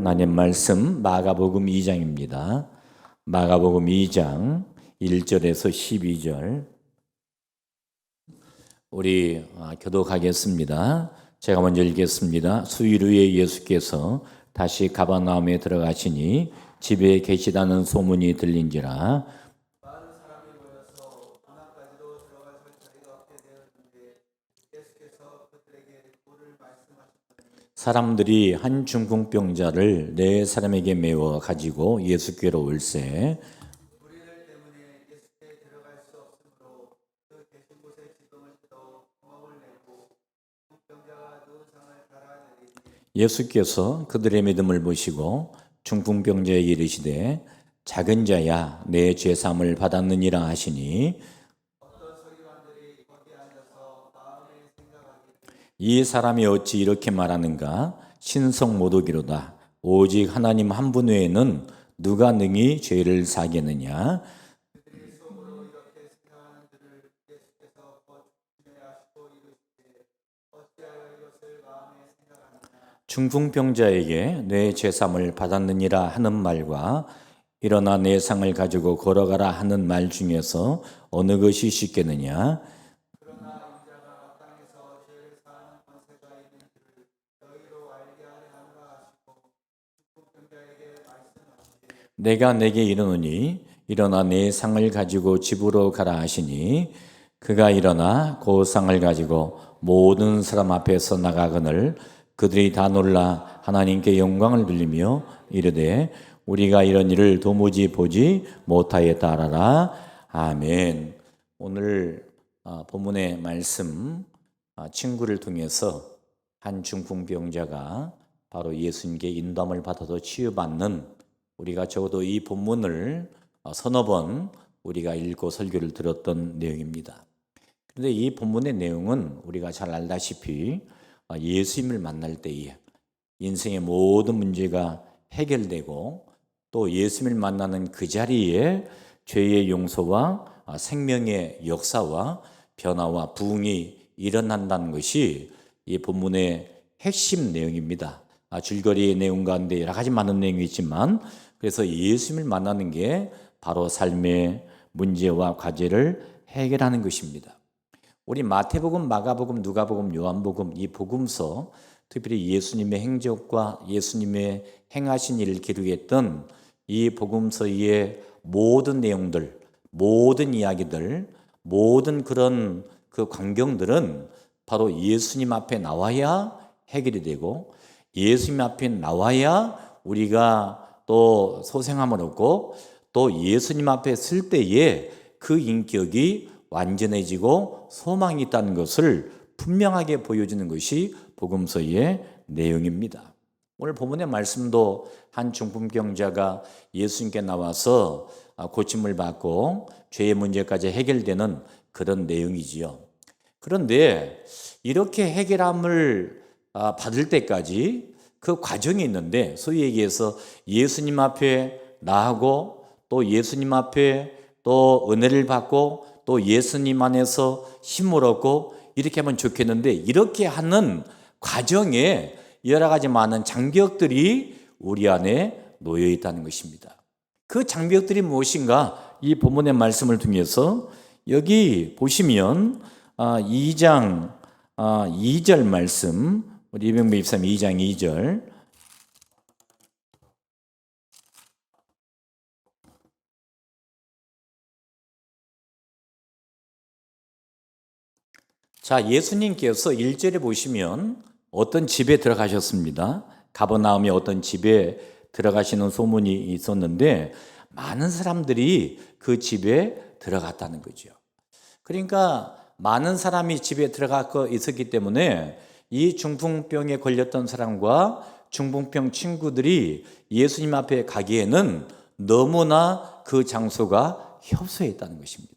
하나님 말씀 마가복음 2장입니다. 마가복음 2장 1절에서 12절 우리 교독하겠습니다. 제가 먼저 읽겠습니다. 수일 후에 예수께서 다시 가버나움에 들어가시니 집에 계시다는 소문이 들린지라 많은 사람이 모여서 문안까지도 들어갈 자리가 없게 되었는데 예수께서 그들에게 도를 말씀하셨더니 사람들이 한 중풍병자를 네 사람에게 메워 가지고 예수께로 올세 우리들 때문에 예수께 들어갈 수 없으므로 그 계신 곳에 지붕을 뜯어 구멍을 내고 중풍병자가 누운 상을 달아내리니 예수께서 그들의 믿음을 보시고 중풍병자에게 이르시되 작은 자야 내 죄사함을 받았느니라 하시니 어떤 서기관들이 거기 앉아서 마음에 생각하기를 이 사람이 어찌 이렇게 말하는가 신성 모독이로다 오직 하나님 한 분 외에는 누가 능히 죄를 사겠느냐 그들이 속으로 이렇게 생각하는 줄을 예수께서 곧 주시하시고 이르시되 어찌하여 이것을 마음에 생각하느냐 중풍병자에게 내 죄사함을 받았느니라 하는 말과 일어나 내 상을 가지고 걸어가라 하는 말 중에서 어느 것이 쉽겠느냐 그러나 인자가 땅에서 죄를 사하는 권세가 있는 줄을 너희로 알게 하려 함과 하시고 중풍병자에게 말씀하시되 내가 내게 이르노니 일어나 내 상을 가지고 집으로 가라 하시니 그가 일어나 그 상을 가지고 모든 사람 앞에서 나가거늘 그들이 다 놀라 하나님께 영광을 돌리며 이르되 우리가 이런 일을 도무지 보지 못하였다 하라. 아멘. 오늘 본문의 말씀 친구를 통해서 한 중풍병자가 바로 예수님께 인도함을 받아서 치유받는 우리가 적어도 이 본문을 서너 번 우리가 읽고 설교를 들었던 내용입니다. 그런데 이 본문의 내용은 우리가 잘 알다시피 예수님을 만날 때에 인생의 모든 문제가 해결되고 또 예수님을 만나는 그 자리에 죄의 용서와 생명의 역사와 변화와 부흥이 일어난다는 것이 이 본문의 핵심 내용입니다. 줄거리의 내용 가운데 여러 가지 많은 내용이 있지만 그래서 예수님을 만나는 게 바로 삶의 문제와 과제를 해결하는 것입니다. 우리 마태복음, 마가복음, 누가복음, 요한복음 이 복음서 특별히 예수님의 행적과 예수님의 행하신 일을 기록했던 이 복음서의 모든 내용들, 모든 이야기들, 모든 그런 그 광경들은 바로 예수님 앞에 나와야 해결이 되고 예수님 앞에 나와야 우리가 또 소생함을 얻고 또 예수님 앞에 설 때에 그 인격이 완전해지고 소망이 있다는 것을 분명하게 보여주는 것이 복음서의 내용입니다. 오늘 본문의 말씀도 한 중풍병자가 예수님께 나와서 고침을 받고 죄의 문제까지 해결되는 그런 내용이지요. 그런데 이렇게 해결함을 받을 때까지 그 과정이 있는데 소위 얘기해서 예수님 앞에 나아가고 또 예수님 앞에 또 은혜를 받고 또 예수님 안에서 힘을 얻고 이렇게 하면 좋겠는데 이렇게 하는 과정에 여러 가지 많은 장벽들이 우리 안에 놓여 있다는 것입니다. 그 장벽들이 무엇인가? 이 본문의 말씀을 통해서 여기 보시면 2장 2절 말씀 우리 이병배 입사님 2장 2절 자, 예수님께서 1절에 보시면 어떤 집에 들어가셨습니다. 가버나움에 어떤 집에 들어가시는 소문이 있었는데 많은 사람들이 그 집에 들어갔다는 거죠. 그러니까 많은 사람이 집에 들어가 있었기 때문에 이 중풍병에 걸렸던 사람과 중풍병 친구들이 예수님 앞에 가기에는 너무나 그 장소가 협소했다는 것입니다.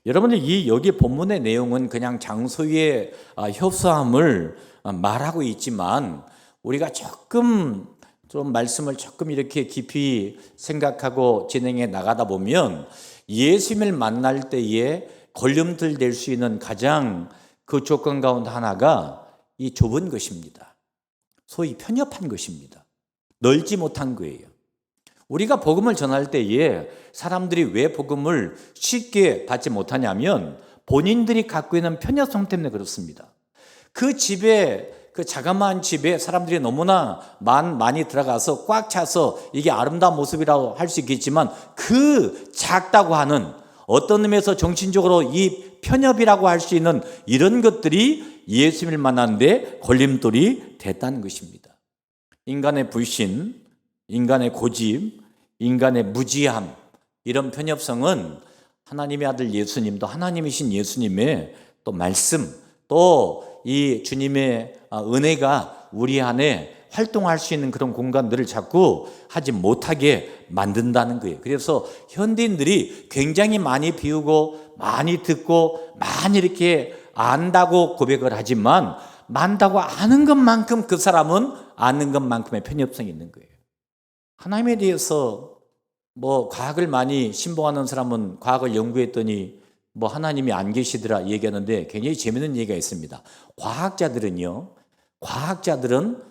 여러분들 여기 본문의 내용은 그냥 장소의 협소함을 말하고 있지만 우리가 조금 좀 말씀을 조금 이렇게 깊이 생각하고 진행해 나가다 보면 예수님을 만날 때에 걸림돌 될 수 있는 가장 그 조건 가운데 하나가 이 좁은 것입니다. 소위 편협한 것입니다. 넓지 못한 거예요. 우리가 복음을 전할 때에 사람들이 왜 복음을 쉽게 받지 못하냐면 본인들이 갖고 있는 편협성 때문에 그렇습니다. 그 집에, 그 자그마한 집에 사람들이 너무나 많이 들어가서 꽉 차서 이게 아름다운 모습이라고 할 수 있겠지만 그 작다고 하는 어떤 의미에서 정신적으로 이 편협이라고 할 수 있는 이런 것들이 예수님을 만나는데 걸림돌이 됐다는 것입니다. 인간의 불신, 인간의 고집, 인간의 무지함, 이런 편협성은 하나님의 아들 예수님도 하나님이신 예수님의 또 말씀, 또 이 주님의 은혜가 우리 안에 활동할 수 있는 그런 공간들을 자꾸 하지 못하게 만든다는 거예요. 그래서 현대인들이 굉장히 많이 배우고 많이 듣고 많이 이렇게 안다고 고백을 하지만 만다고 아는 것만큼 그 사람은 아는 것만큼의 편협성이 있는 거예요. 하나님에 대해서 과학을 많이 신봉하는 사람은 과학을 연구했더니 하나님이 안 계시더라 얘기하는데 굉장히 재미있는 얘기가 있습니다. 과학자들은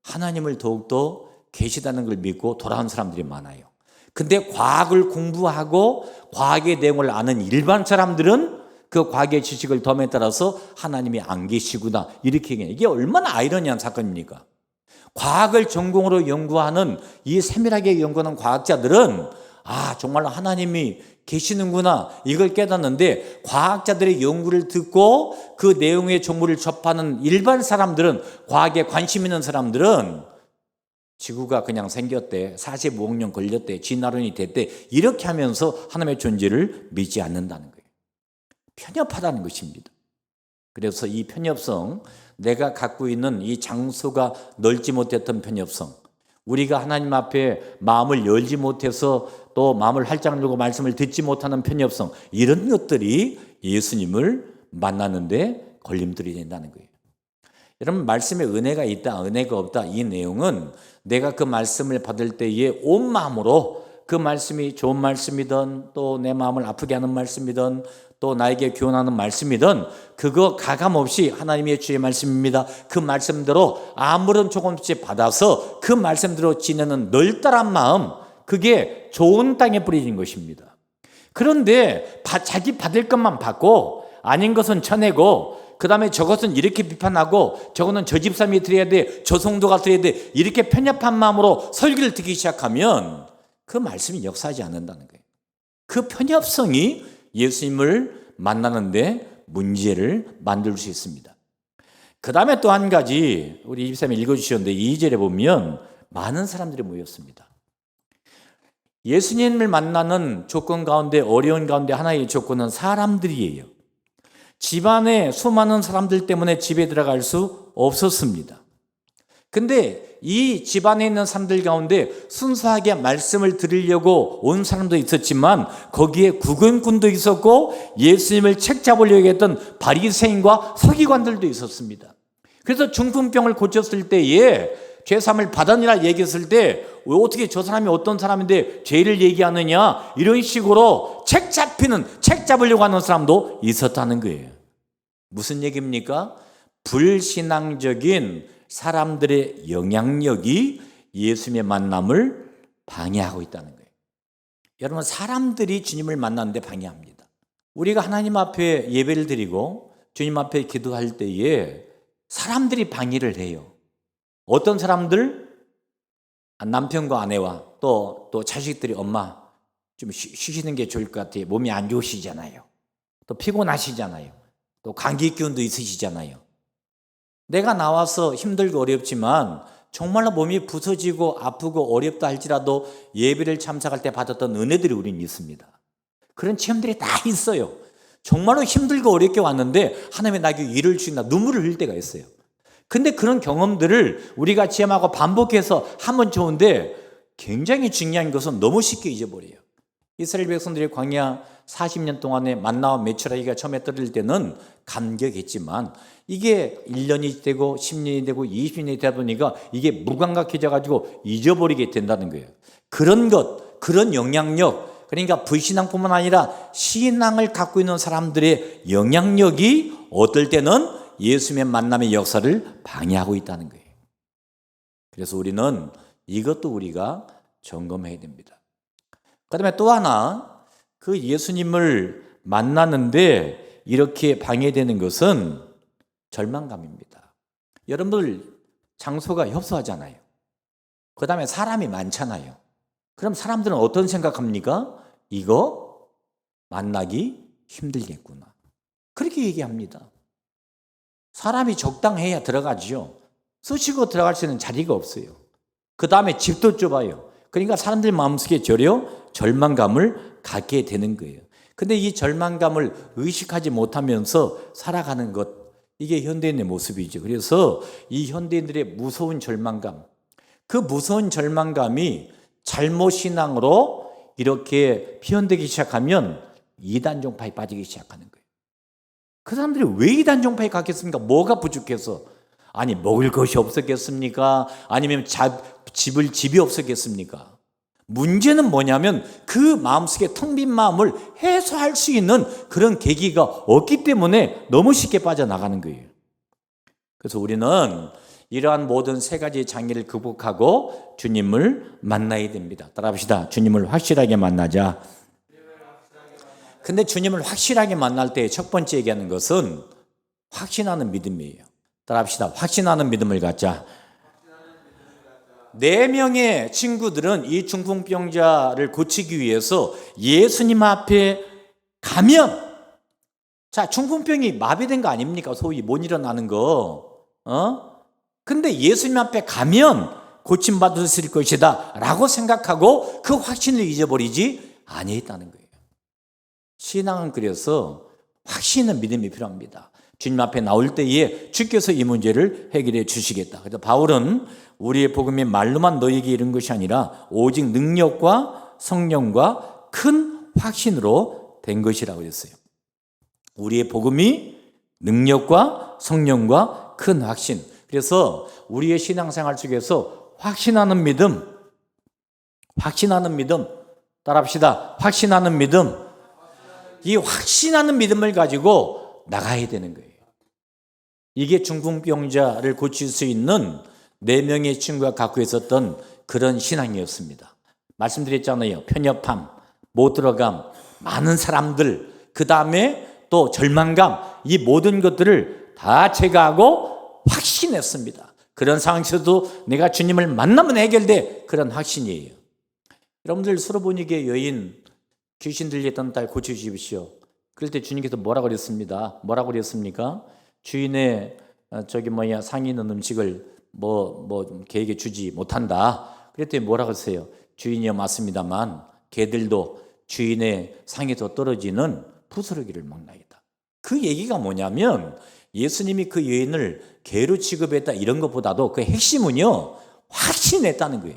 하나님을 더욱더 계시다는 걸 믿고 돌아온 사람들이 많아요. 근데 과학을 공부하고 과학의 내용을 아는 일반 사람들은 그 과학의 지식을 덤에 따라서 하나님이 안 계시구나 이렇게 얘기해요. 이게 얼마나 아이러니한 사건입니까? 과학을 전공으로 연구하는 이 세밀하게 연구하는 과학자들은 정말로 하나님이 계시는구나 이걸 깨닫는데 과학자들의 연구를 듣고 그 내용의 정보를 접하는 일반 사람들은 과학에 관심 있는 사람들은 지구가 그냥 생겼대 45억 년 걸렸대 진화론이 됐대 이렇게 하면서 하나님의 존재를 믿지 않는다는 거예요. 편협하다는 것입니다. 그래서 이 편협성 내가 갖고 있는 이 장소가 넓지 못했던 편협성 우리가 하나님 앞에 마음을 열지 못해서 또 마음을 활짝 열고 말씀을 듣지 못하는 편협성 이런 것들이 예수님을 만나는데 걸림돌이 된다는 거예요. 여러분 말씀에 은혜가 있다 은혜가 없다 이 내용은 내가 그 말씀을 받을 때에 온 마음으로 그 말씀이 좋은 말씀이든 또 내 마음을 아프게 하는 말씀이든 또 나에게 교훈하는 말씀이든 그거 가감없이 하나님의 주의 말씀입니다. 그 말씀대로 아무런 조금씩 받아서 그 말씀대로 지내는 널따란 마음 그게 좋은 땅에 뿌려진 것입니다. 그런데 자기 받을 것만 받고 아닌 것은 쳐내고 그 다음에 저것은 이렇게 비판하고 저거는 저 집사람이 드려야 돼 저 성도가 드려야 돼 이렇게 편협한 마음으로 설교를 듣기 시작하면 그 말씀이 역사하지 않는다는 거예요. 그 편협성이 예수님을 만나는데 문제를 만들 수 있습니다. 그 다음에 또 한 가지 우리 집사님이 읽어주셨는데 2절에 보면 많은 사람들이 모였습니다. 예수님을 만나는 조건 가운데 어려운 가운데 하나의 조건은 사람들이에요. 집안에 수많은 사람들 때문에 집에 들어갈 수 없었습니다. 근데 이 집안에 있는 사람들 가운데 순수하게 말씀을 들으려고 온 사람도 있었지만 거기에 구경꾼도 있었고 예수님을 책잡으려고 했던 바리새인과 서기관들도 있었습니다. 그래서 중풍병을 고쳤을 때에 죄사함을 받았느라 얘기했을 때 왜 어떻게 저 사람이 어떤 사람인데 죄를 얘기하느냐 이런 식으로 책 잡으려고 하는 사람도 있었다는 거예요. 무슨 얘기입니까? 불신앙적인 사람들의 영향력이 예수님의 만남을 방해하고 있다는 거예요. 여러분 사람들이 주님을 만나는데 방해합니다. 우리가 하나님 앞에 예배를 드리고 주님 앞에 기도할 때에 사람들이 방해를 해요. 어떤 사람들? 남편과 아내와 또 자식들이 엄마 좀 쉬시는 게 좋을 것 같아요. 몸이 안 좋으시잖아요. 또 피곤하시잖아요. 또 감기 기운도 있으시잖아요. 내가 나와서 힘들고 어렵지만 정말로 몸이 부서지고 아프고 어렵다 할지라도 예배를 참석할 때 받았던 은혜들이 우리는 있습니다. 그런 체험들이 다 있어요. 정말로 힘들고 어렵게 왔는데 하나님이 나에게 일을 주신다 눈물을 흘릴 때가 있어요. 근데 그런 경험들을 우리가 체험하고 반복해서 하면 좋은데 굉장히 중요한 것은 너무 쉽게 잊어버려요. 이스라엘 백성들이 광야 40년 동안에 만나와 메추라기가 처음에 떨어질 때는 감격했지만 이게 1년이 되고 10년이 되고 20년이 되다 보니까 이게 무감각해져 가지고 잊어버리게 된다는 거예요. 그런 영향력 그러니까 불신앙뿐만 아니라 신앙을 갖고 있는 사람들의 영향력이 어떨 때는 예수님의 만남의 역사를 방해하고 있다는 거예요. 그래서 우리는 이것도 우리가 점검해야 됩니다. 그다음에 또 하나, 그 예수님을 만나는데 이렇게 방해되는 것은 절망감입니다. 여러분들 장소가 협소하잖아요. 그다음에 사람이 많잖아요. 그럼 사람들은 어떤 생각합니까? 이거 만나기 힘들겠구나. 그렇게 얘기합니다. 사람이 적당해야 들어가죠. 쑤시고 들어갈 수 있는 자리가 없어요. 그 다음에 집도 좁아요. 그러니까 사람들 마음속에 절망감을 갖게 되는 거예요. 근데 이 절망감을 의식하지 못하면서 살아가는 것, 이게 현대인의 모습이죠. 그래서 이 현대인들의 무서운 절망감, 그 무서운 절망감이 잘못신앙으로 이렇게 표현되기 시작하면 이단 종파에 빠지기 시작하는 거예요. 그 사람들이 왜 이단 종파에 갔겠습니까? 뭐가 부족해서? 아니, 먹을 것이 없었겠습니까? 아니면 집이 없었겠습니까? 문제는 뭐냐면 그 마음속에 텅 빈 마음을 해소할 수 있는 그런 계기가 없기 때문에 너무 쉽게 빠져나가는 거예요. 그래서 우리는 이러한 모든 세 가지 장애를 극복하고 주님을 만나야 됩니다. 따라합시다. 주님을 확실하게 만나자. 근데 주님을 확실하게 만날 때 첫 번째 얘기하는 것은 확신하는 믿음이에요. 따라합시다. 확신하는 믿음을 갖자. 4명의 친구들은 이 중풍병자를 고치기 위해서 예수님 앞에 가면, 자, 중풍병이 마비된 거 아닙니까? 소위 못 일어나는 거. 근데 예수님 앞에 가면 고침받으실 것이다 라고 생각하고 그 확신을 잊어버리지 아니했다는 거예요. 신앙은 그래서 확신은 믿음이 필요합니다. 주님 앞에 나올 때에 주께서 이 문제를 해결해 주시겠다. 그래서 바울은 우리의 복음이 말로만 너에게 이른 것이 아니라 오직 능력과 성령과 큰 확신으로 된 것이라고 했어요. 우리의 복음이 능력과 성령과 큰 확신. 그래서 우리의 신앙생활 속에서 확신하는 믿음, 따라합시다. 확신하는 믿음. 이 확신하는 믿음을 가지고 나가야 되는 거예요. 이게 중풍병자를 고칠 수 있는 4명의 친구가 갖고 있었던 그런 신앙이었습니다. 말씀드렸잖아요. 편협함, 못 들어감, 많은 사람들, 그 다음에 또 절망감, 이 모든 것들을 다 제거하고 확신했습니다. 그런 상황에서도 내가 주님을 만나면 해결돼. 그런 확신이에요. 여러분들 수로보니게 여인 귀신 들렸던 딸 고쳐주십시오. 그럴 때 주님께서 뭐라고 그랬습니까? 주인의 상이 있는 음식을 개에게 주지 못한다. 그랬더니 뭐라고 했어요? 주인이여 맞습니다만 개들도 주인의 상에서 떨어지는 부스러기를 먹나이다. 그 얘기가 뭐냐면 예수님이 그 여인을 개로 취급했다 이런 것보다도 그 핵심은요, 확신했다는 거예요.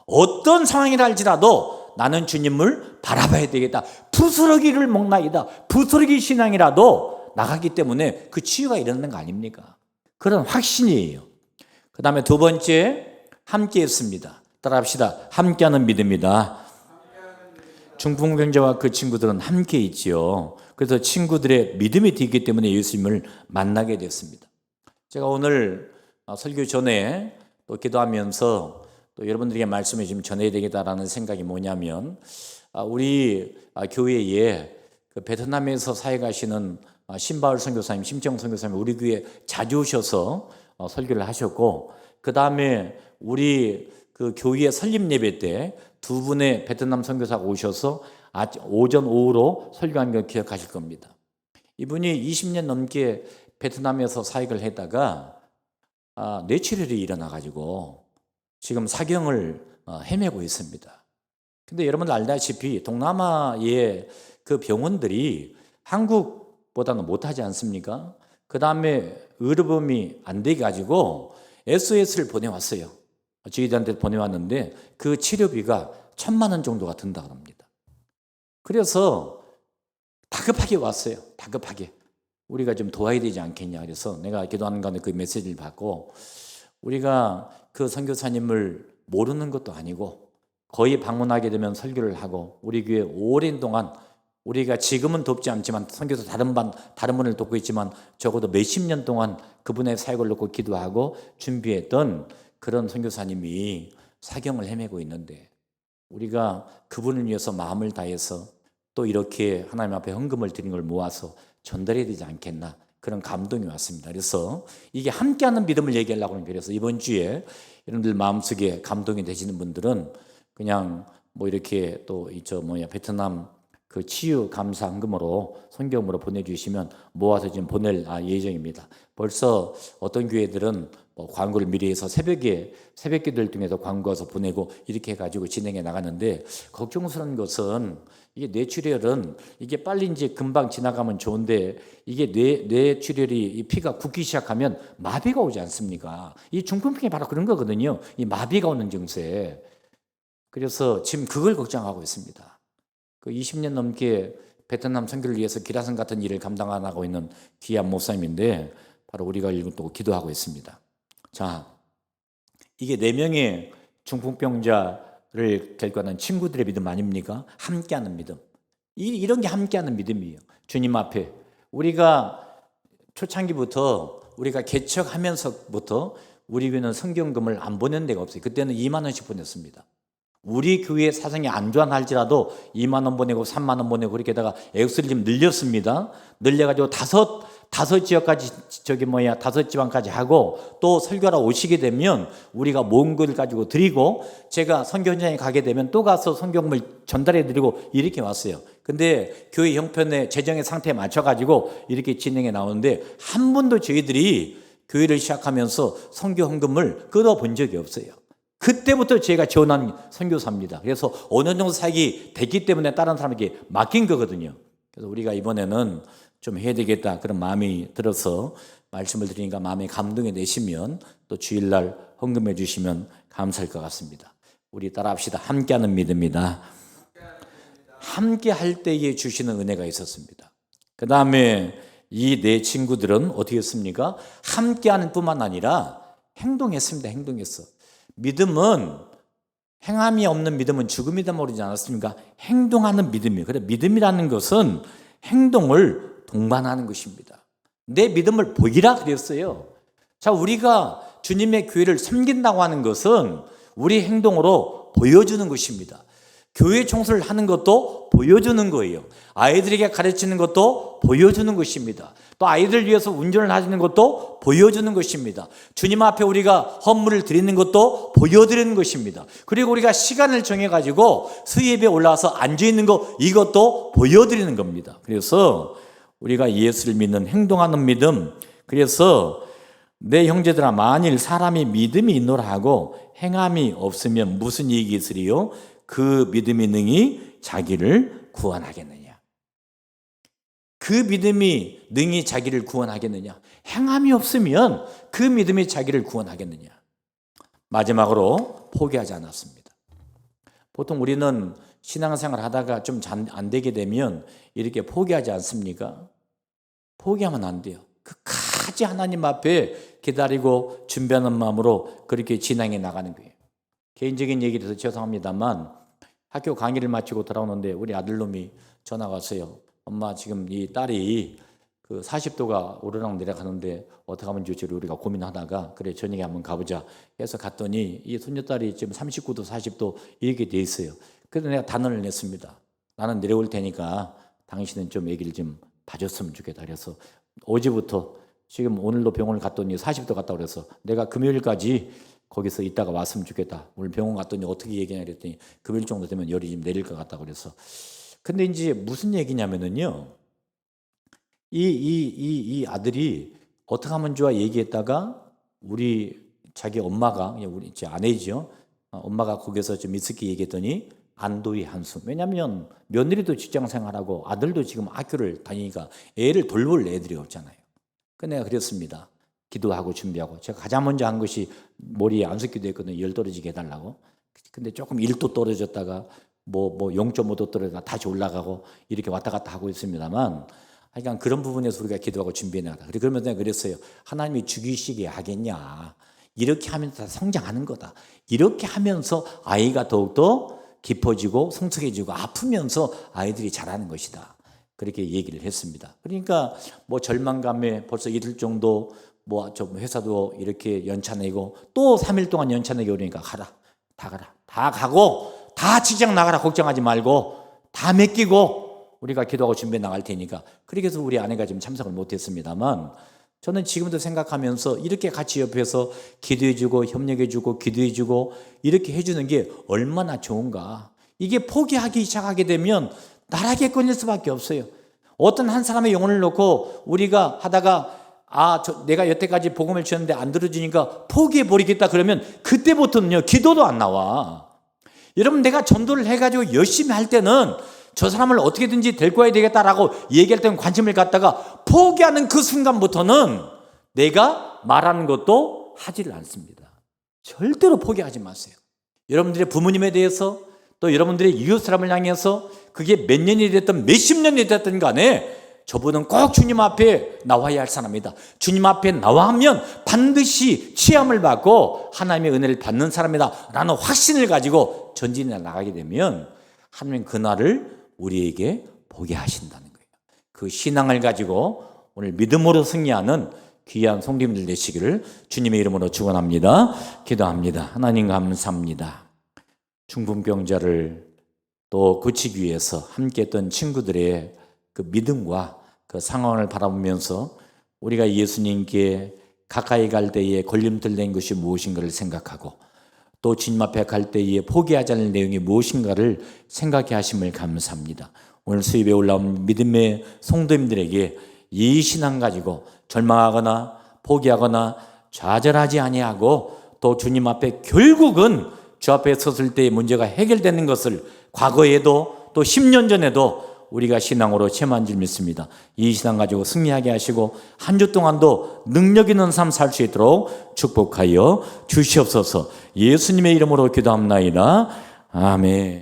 어떤 상황이라 할지라도 나는 주님을 바라봐야 되겠다. 부스러기를 먹나이다. 부스러기 신앙이라도 나가기 때문에 그 치유가 일어나는 거 아닙니까? 그런 확신이에요. 그 다음에 두 번째, 함께 했습니다. 따라합시다. 함께하는 믿음이다. 중풍병자와 그 친구들은 함께 있지요. 그래서 친구들의 믿음이 되기 때문에 예수님을 만나게 됐습니다. 제가 오늘 설교 전에 또 기도하면서 또 여러분들에게 말씀을 좀 전해야 되겠다라는 생각이 뭐냐면, 우리 교회에 그 베트남에서 사역하시는 신바울 선교사님, 심정 선교사님 우리 교회에 자주 오셔서 설교를 하셨고, 그 다음에 우리 그 교회 설립 예배 때 두 분의 베트남 선교사가 오셔서 오전 오후로 설교한 걸 기억하실 겁니다. 이분이 20년 넘게 베트남에서 사역을 했다가 뇌출혈이 일어나가지고 지금 사경을 헤매고 있습니다. 근데 여러분들 알다시피 동남아의 그 병원들이 한국보다는 못하지 않습니까? 그 다음에 의료보험이 안 돼 가지고 SOS를 보내왔어요. 저희들한테 보내왔는데 그 치료비가 1,000만 원 정도가 든다고 합니다. 그래서 다급하게 왔어요. 다급하게. 우리가 좀 도와야 되지 않겠냐. 그래서 내가 기도하는 가운데 그 메시지를 받고, 우리가 그 선교사님을 모르는 것도 아니고 거의 방문하게 되면 설교를 하고 우리 교회 오랜 동안 우리가 지금은 돕지 않지만 선교사 다른 분을 돕고 있지만 적어도 몇십 년 동안 그분의 사역을 놓고 기도하고 준비했던 그런 선교사님이 사경을 헤매고 있는데 우리가 그분을 위해서 마음을 다해서 또 이렇게 하나님 앞에 헌금을 드린 걸 모아서 전달해야 되지 않겠나, 그런 감동이 왔습니다. 그래서 이게 함께하는 믿음을 얘기하려고 하는 거예요. 그래서 이번 주에 여러분들 마음속에 감동이 되시는 분들은 그냥 뭐 이렇게 또 베트남 그 치유 감사 헌금으로 선교금으로 보내주시면 모아서 지금 보낼 예정입니다. 벌써 어떤 교회들은 뭐 광고를 미리 해서 새벽기도를 통해서 광고해서 보내고 이렇게 해가지고 진행해 나가는데, 걱정스러운 것은 이게 뇌출혈은 이게 빨리 이제 금방 지나가면 좋은데 이게 뇌출혈이 이 피가 굳기 시작하면 마비가 오지 않습니까? 이 중풍병이 바로 그런 거거든요. 이 마비가 오는 증세. 그래서 지금 그걸 걱정하고 있습니다. 그 20년 넘게 베트남 선교를 위해서 기라성 같은 일을 감당하고 있는 귀한 목사님인데 바로 우리가 또 기도하고 있습니다. 자, 이게 4명의 중풍병자를 데리고 가는 친구들의 믿음 아닙니까? 함께하는 믿음. 이런 게 함께하는 믿음이에요. 주님 앞에 우리가 초창기부터 우리가 개척하면서부터 우리 교회는 성경금을 안 보낸 데가 없어요. 그때는 2만 원씩 보냈습니다. 우리 교회 사정이 안 좋아 할지라도 2만 원 보내고 3만 원 보내고 그렇게다가 액수를 좀 늘렸습니다. 늘려가지고 다섯 지역까지 다섯 지방까지 하고 또 설교하러 오시게 되면 우리가 모은 것을 가지고 드리고 제가 선교 현장에 가게 되면 또 가서 성경을 전달해 드리고 이렇게 왔어요. 근데 교회 형편의 재정의 상태에 맞춰 가지고 이렇게 진행해 나오는데 한 번도 저희들이 교회를 시작하면서 선교 헌금을 끊어본 적이 없어요. 그때부터 제가 지원한 선교사입니다. 그래서 어느 정도 사역이 됐기 때문에 다른 사람에게 맡긴 거거든요. 그래서 우리가 이번에는 좀 해야 되겠다 그런 마음이 들어서 말씀을 드리니까 마음에 감동이 되시면 또 주일날 헌금해 주시면 감사할 것 같습니다. 우리 따라합시다. 함께하는 믿음이다. 함께 할 때에 주시는 은혜가 있었습니다. 그 다음에 이 네 친구들은 어떻게 했습니까? 함께하는 뿐만 아니라 행동했습니다. 행동했어. 믿음은 행함이 없는 믿음은 죽음이다 모르지 않았습니까? 행동하는 믿음이에요. 그래, 믿음이라는 것은 행동을 동반하는 것입니다. 내 믿음을 보이라 그랬어요. 자, 우리가 주님의 교회를 섬긴다고 하는 것은 우리 행동으로 보여주는 것입니다. 교회 청소를 하는 것도 보여주는 거예요. 아이들에게 가르치는 것도 보여주는 것입니다. 또 아이들 위해서 운전을 하시는 것도 보여주는 것입니다. 주님 앞에 우리가 헌물을 드리는 것도 보여드리는 것입니다. 그리고 우리가 시간을 정해가지고 수예배에 올라와서 앉아있는 것, 이것도 보여드리는 겁니다. 그래서 우리가 예수를 믿는 행동하는 믿음, 그래서 내 형제들아 만일 사람이 믿음이 있노라 하고 행함이 없으면 무슨 이익이 있으리요? 그 믿음이 능히 자기를 구원하겠느냐? 그 믿음이 능히 자기를 구원하겠느냐? 행함이 없으면 그 믿음이 자기를 구원하겠느냐? 마지막으로 포기하지 않았습니다. 보통 우리는 신앙생활 하다가 좀 안 되게 되면 이렇게 포기하지 않습니까? 포기하면 안 돼요. 끝까지 하나님 앞에 기다리고 준비하는 마음으로 그렇게 진행해 나가는 거예요. 개인적인 얘기라서 죄송합니다만 학교 강의를 마치고 돌아오는데 우리 아들놈이 전화가 왔어요. 엄마, 지금 이 딸이 그 40도가 오르락 내려가는데 어떻게 하면 좋지? 우리가 고민하다가 그래 저녁에 한번 가보자 해서 갔더니 이 손녀딸이 지금 39도 40도 이렇게 돼 있어요. 그래서 내가 단언을 냈습니다. 나는 내려올 테니까 당신은 좀 얘기를 좀 봐줬으면 좋겠다. 그래서 어제부터 지금 오늘도 병원을 갔더니 40도 갔다 그래서 내가 금요일까지 거기서 있다가 왔으면 좋겠다. 오늘 병원 갔더니 어떻게 얘기하냐 그랬더니 금요일 정도 되면 열이 좀 내릴 것 같다 그래서. 근데 이제 무슨 얘기냐면은요. 이 아들이 어떻게 하면 좋아 얘기했다가 우리 자기 엄마가, 우리 제 아내죠. 엄마가 거기서 좀 있을게 얘기했더니 안도의 한숨. 왜냐하면 며느리도 직장 생활하고 아들도 지금 학교를 다니니까 애를 돌볼 애들이 없잖아요. 근데 내가 그랬습니다. 기도하고 준비하고 제가 가장 먼저 한 것이 머리에 안석기도 했거든요. 열 떨어지게 해달라고. 근데 조금 1도 떨어졌다가 뭐 0.5도 떨어졌다가 다시 올라가고 이렇게 왔다 갔다 하고 있습니다만 하여간 그런 부분에서 우리가 기도하고 준비해 나가다. 그러면서 내가 그랬어요. 하나님이 죽이시게 하겠냐. 이렇게 하면서 다 성장하는 거다. 이렇게 하면서 아이가 더욱더 깊어지고 성숙해지고 아프면서 아이들이 자라는 것이다. 그렇게 얘기를 했습니다. 그러니까 뭐 절망감에 벌써 이틀 정도 뭐 좀 회사도 이렇게 연차 내고 또 3일 동안 연차 내기 어려우니까 가라. 다 가라. 다 가고 다 직장 나가라. 걱정하지 말고 다 맡기고 우리가 기도하고 준비해 나갈 테니까. 그렇게 해서 우리 아내가 지금 참석을 못했습니다만 저는 지금도 생각하면서 이렇게 같이 옆에서 기도해주고 협력해주고 기도해주고 이렇게 해주는 게 얼마나 좋은가. 이게 포기하기 시작하게 되면 나락에 걸릴 수밖에 없어요. 어떤 한 사람의 영혼을 놓고 우리가 하다가 내가 여태까지 복음을 주었는데 안 들어주니까 포기해버리겠다 그러면 그때부터는요 기도도 안 나와. 여러분 내가 전도를 해가지고 열심히 할 때는 저 사람을 어떻게든지 데리고 와야 되겠다라고 얘기할 때는 관심을 갖다가 포기하는 그 순간부터는 내가 말하는 것도 하지를 않습니다. 절대로 포기하지 마세요. 여러분들의 부모님에 대해서 또 여러분들의 이웃 사람을 향해서 그게 몇 년이 됐든 몇십 년이 됐든 간에 저분은 꼭 주님 앞에 나와야 할 사람이다. 주님 앞에 나와면 반드시 취함을 받고 하나님의 은혜를 받는 사람이다 라는 확신을 가지고 전진해 나가게 되면 하나님 그날을 우리에게 보게 하신다는 거예요. 그 신앙을 가지고 오늘 믿음으로 승리하는 귀한 성도님들 되시기를 주님의 이름으로 축원합니다. 기도합니다. 하나님 감사합니다. 중풍병자를 또 고치기 위해서 함께했던 친구들의 그 믿음과 그 상황을 바라보면서 우리가 예수님께 가까이 갈 때에 걸림돌 된 것이 무엇인가를 생각하고 또 주님 앞에 갈 때에 포기하지 않을 내용이 무엇인가를 생각해 하심을 감사합니다. 오늘 수입에 올라온 믿음의 성도님들에게 이 신앙 가지고 절망하거나 포기하거나 좌절하지 아니하고 또 주님 앞에 결국은 주 앞에 섰을 때의 문제가 해결되는 것을 과거에도 또 10년 전에도 우리가 신앙으로 체험한 줄 믿습니다. 이 신앙 가지고 승리하게 하시고 한 주 동안도 능력 있는 삶 살 수 있도록 축복하여 주시옵소서. 예수님의 이름으로 기도합나이다. 아멘.